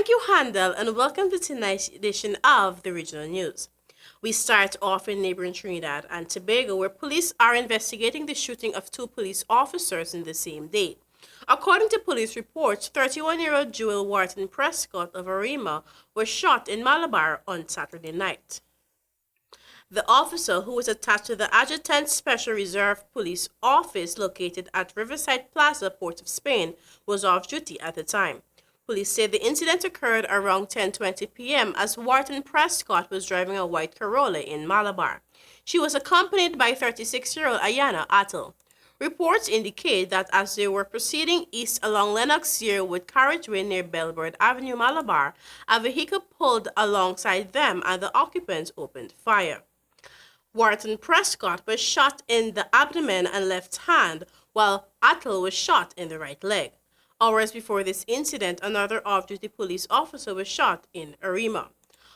Thank you, Handel, and welcome to tonight's edition of the Regional News. We start off in neighboring Trinidad and Tobago, where police are investigating the shooting of two police officers in the same day. According to police reports, 31-year-old Joel Wharton Prescott of Arima was shot in Malabar on Saturday night. The officer, who was attached to the Adjutant Special Reserve Police Office located at Riverside Plaza, Port of Spain, was off duty at the time. Police say the incident occurred around 10:20 p.m. as Wharton Prescott was driving a white Corolla in Malabar. She was accompanied by 36-year-old Ayana Attal. Reports indicate that as they were proceeding east along Lennox Yearwood Carriageway near Bellbird Avenue, Malabar, a vehicle pulled alongside them and the occupants opened fire. Wharton Prescott was shot in the abdomen and left hand, while Attal was shot in the right leg. Hours before this incident, another off-duty police officer was shot in Arima.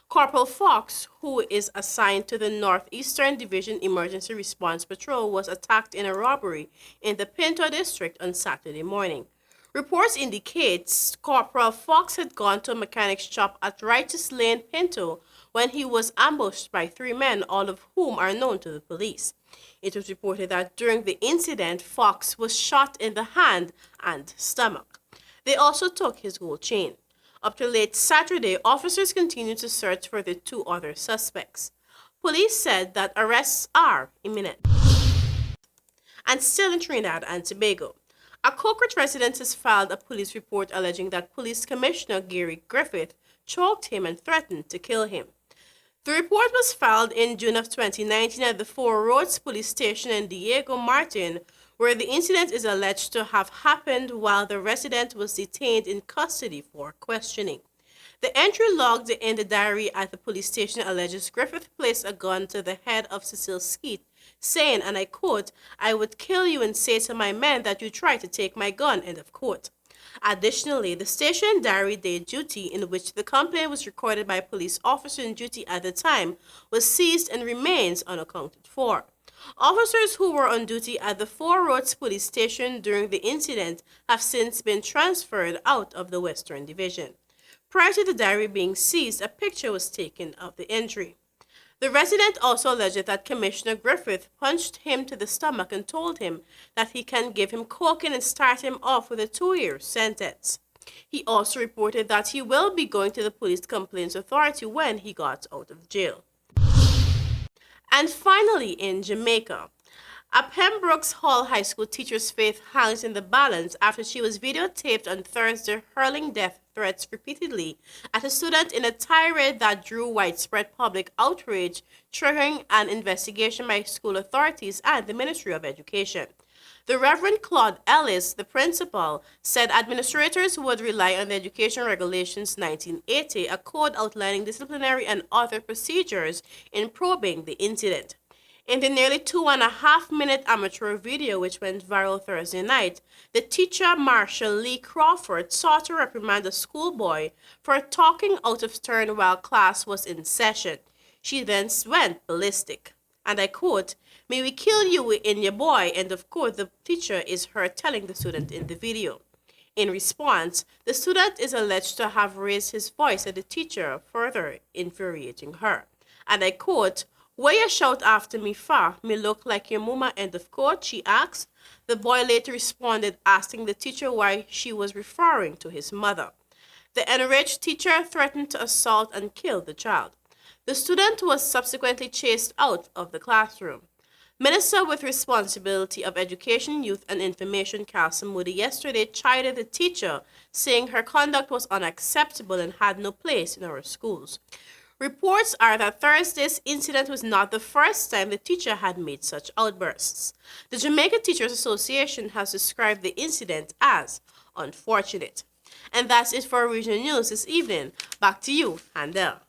Corporal Fox, who is assigned to the Northeastern Division Emergency Response Patrol, was attacked in a robbery in the Pinto district on Saturday morning. Reports indicate Corporal Fox had gone to a mechanic's shop at Righteous Lane, Pinto, when he was ambushed by three men, all of whom are known to the police. It was reported that during the incident, Fox was shot in the hand and stomach. They also took his gold chain. Up to late Saturday, officers continued to search for the two other suspects. Police said that arrests are imminent. And still in Trinidad and Tobago, a Cockroach resident has filed a police report alleging that Police Commissioner Gary Griffith choked him and threatened to kill him. The report was filed in June of 2019 at the Four Roads Police Station in Diego Martin, where the incident is alleged to have happened while the resident was detained in custody for questioning. The entry logged in the diary at the police station alleges Griffith placed a gun to the head of Cecile Skeet, saying, and I quote, "I would kill you and say to my men that you tried to take my gun," end of quote. Additionally, the station diary day duty, in which the complaint was recorded by a police officer in duty at the time, was seized and remains unaccounted for. Officers who were on duty at the Four Roads police station during the incident have since been transferred out of the Western Division. Prior to the diary being seized, a picture was taken of the injury. The resident also alleged that Commissioner Griffith punched him to the stomach and told him that he can give him cocaine and start him off with a 2-year sentence. He also reported that he will be going to the Police Complaints Authority when he got out of jail. And finally, in Jamaica, a Pembroke Hall High School teacher's faith hangs in the balance after she was videotaped on Thursday hurling death threats repeatedly at a student in a tirade that drew widespread public outrage, triggering an investigation by school authorities and the Ministry of Education. The Reverend Claude Ellis, the principal, said administrators would rely on the Education Regulations 1980, a code outlining disciplinary and other procedures in probing the incident. In the nearly 2.5-minute amateur video, which went viral Thursday night, the teacher, Marshall Lee Crawford, sought to reprimand a schoolboy for talking out of turn while class was in session. She then went ballistic. And I quote, "May we kill you in your boy," and of course the teacher is heard telling the student in the video. In response, the student is alleged to have raised his voice at the teacher, further infuriating her. And I quote, "Where you shout after me fa? Me look like your mama," end of quote, she asked. The boy later responded, asking the teacher why she was referring to his mother. The enraged teacher threatened to assault and kill the child. The student was subsequently chased out of the classroom. Minister with responsibility of Education, Youth and Information, Calson Moody, yesterday chided the teacher, saying her conduct was unacceptable and had no place in our schools. Reports are that Thursday's incident was not the first time the teacher had made such outbursts. The Jamaica Teachers Association has described the incident as unfortunate. And that's it for Regional News this evening. Back to you, Handel.